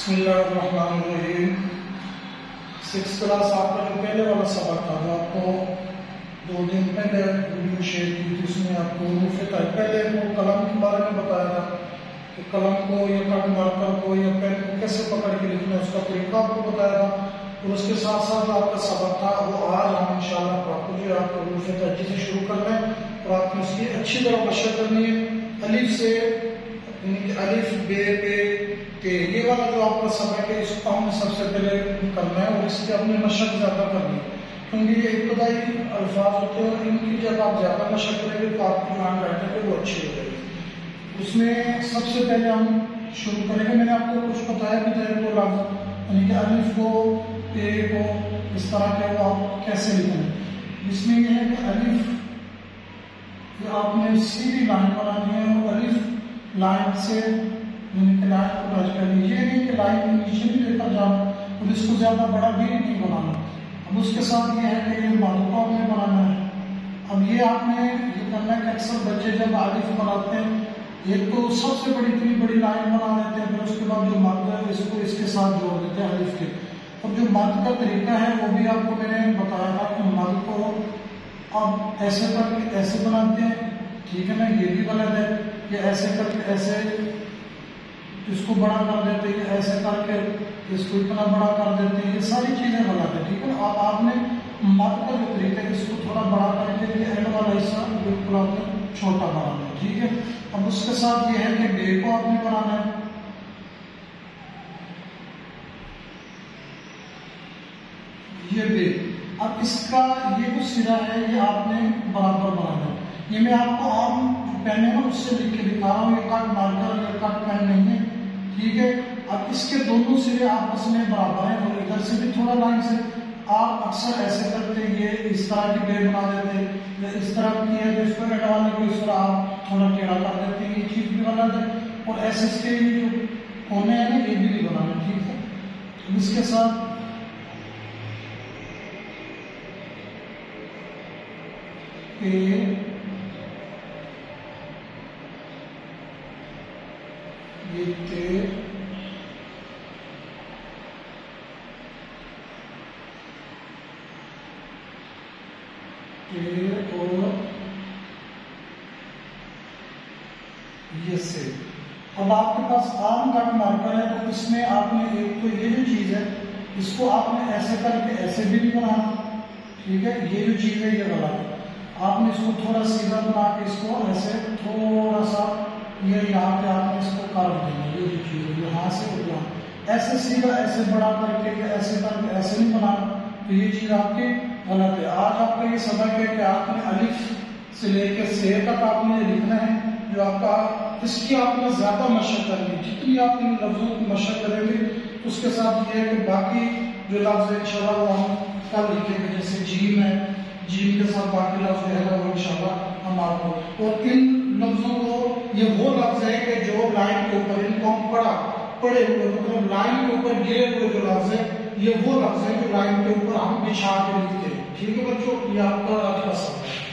بسم اللہ الرحمن الرحیم۔ 6 کلاس آپ کا جو پہلے والا سبق تھا جو آپ کو 2 دن پہلے ویڈیو شیئر کی تھی، اس میں آپ کو حروف تائی پہلے وہ قلم کے بارے میں بتایا تھا کہ قلم کو یا کٹ مارکر کو یا پین کو کیسے پکڑ کے لکھنا ہے، اس کا طریقہ آپ کو بتایا تھا، اور اس کے ساتھ ساتھ جو آپ کا سبق تھا وہ آج ہم انشاءاللہ آپ کو جو ہے آپ کو حروف تائی سے شروع کرنا ہے اور آپ نے اس کی اچھی طرح مشق کرنی ہے الف سے، الف بے پے تے، یہ والا جو آپ کا سبق ہے اس کو ہم نے سب سے پہلے کرنا ہے اور اس کی اپنی مشق زیادہ کرنی ہے، کیونکہ یہ ابتدائی الفاظ ہوتے ہیں اور ان کی جب آپ زیادہ مشق کریں گے تو آپ کی ہینڈ رائٹنگ ہے وہ اچھی ہو جائے گی۔ اس میں سب سے پہلے ہم شروع کریں گے، میں نے آپ کو کچھ بتایا بھی تھا تو لفظ یعنی کہ الف کو پے کو اس طرح کے وہ آپ کیسے لکھیں گے۔ اس میں یہ ہے کہ الف یہ آپ نے سیدھی لائن بنانی ہے اور الف لائن سے یعنی کہ لائن کو ٹچ کرنی ہے، یہ نہیں کہ لائن کو نیچے بھی لے کر جانا اور اس کو زیادہ بڑا بھی نہیں بنانا۔ اب اس کے ساتھ یہ ہے کہ یہ مد کو آپ نے بنانا ہے۔ اب یہ آپ نے یہ کرنا ہے کہ اکثر بچے جب الف بناتے ہیں ایک تو سب سے بڑی اتنی بڑی لائن بنا لیتے ہیں، پھر اس کے بعد جو مد ہے اس کو اس کے ساتھ جوڑ دیتے ہیں الف کے۔ اب جو مد کا طریقہ ہے وہ بھی آپ کو میں نے بتایا تھا کہ مد کو اب ایسے کر کے ایسے بناتے ہیں، ٹھیک ہے نا، یہ بھی غلط ہے، یہ ایسے کر کے ایسے اس کو بڑا کر دیتے ہیں، ایسے کر کے اس کو اتنا بڑا کر دیتے ہیں، یہ ساری چیزیں غلط ہے، ٹھیک ہے نا۔ اب آپ نے مد کا جو طریقہ ہے اس کو تھوڑا بڑا کر کے یہ اینڈ والا حصہ بالکل آپ نے چھوٹا بنانا ہے، ٹھیک ہے۔ اب اس کے ساتھ یہ ہے کہ بے کو آپ نے بنانا ہے، یہ بے، اب اس کا یہ جو سرا ہے یہ آپ نے برابر بنانا ہے۔ یہ میں آپ کو عام پین ہے اس سے لکھ کے دکھا رہا ہوں، یہ کٹ مارکر یا کٹ پین نہیں ہے، ٹھیک ہے۔ اب اس کے دونوں سرے آپس میں برابر ہیں اور ادھر سے بھی تھوڑا لائن سے آپ اکثر ایسے کرتے یہ اس طرح کی بے بنا دیتے یا اس طرح کی ہے تو اس کو ہٹانے کو اس طرح آپ تھوڑا ٹیڑھا کر دیتے ہیں، یہ چیز بھی غلط ہے، اور ایسے اس کے جو کونے ہیں نا یہ بھی نہیں بنانا، ٹھیک ہے۔ اس کے ساتھ یہ تے اور یہ سے۔ اب آپ کے پاس عام کٹ مارکر ہے تو اس میں آپ نے ایک تو یہ جو چیز ہے اس کو آپ نے ایسے کر کے ایسے بھی نہیں بنانا، ٹھیک ہے، یہ جو چیز ہے یہ غلط ہے۔ آپ نے اس کو تھوڑا سیدھا بنا کے اس کو ایسے تھوڑا سا یہ یہاں پہ آپ نے اس کو کر دینا، یہ جو چیز ہے یہاں سے اور یہاں ایسے سیدھا ایسے بڑا کر کے ایسے کر کے ایسے نہیں بنانا، تو یہ چیز آپ کی غلط ہے۔ آج آپ کا یہ سبق ہے کہ آپ نے الف سے لے کے سے تک آپ نے لکھنا ہے، جو آپ کا اس کی آپ نے زیادہ مشق کرنی ہے، جتنی آپ ان لفظوں کی مشق کریں گے اس کے ساتھ یہ ہے کہ باقی جو لفظ ہے انشاءاللہ وہ ہم کل لکھیں گے، جیسے جیم ہے، جیم کے ساتھ باقی لفظ جو ہے وہ انشاءاللہ ہم آپ کو، اور ان لفظوں کو یہ وہ لفظ ہے کہ جو لائن کے اوپر ان کو ہم پڑے ہوئے مطلب لائن کے اوپر گرے ہوئے جو لفظ ہے یہ وہ لفظ ہے جو لائن کے اوپر ہم بچھا کے لکھتے ہیں، ٹھیک ہے بچوں، یہ آپ کا آج کا سبق ہے۔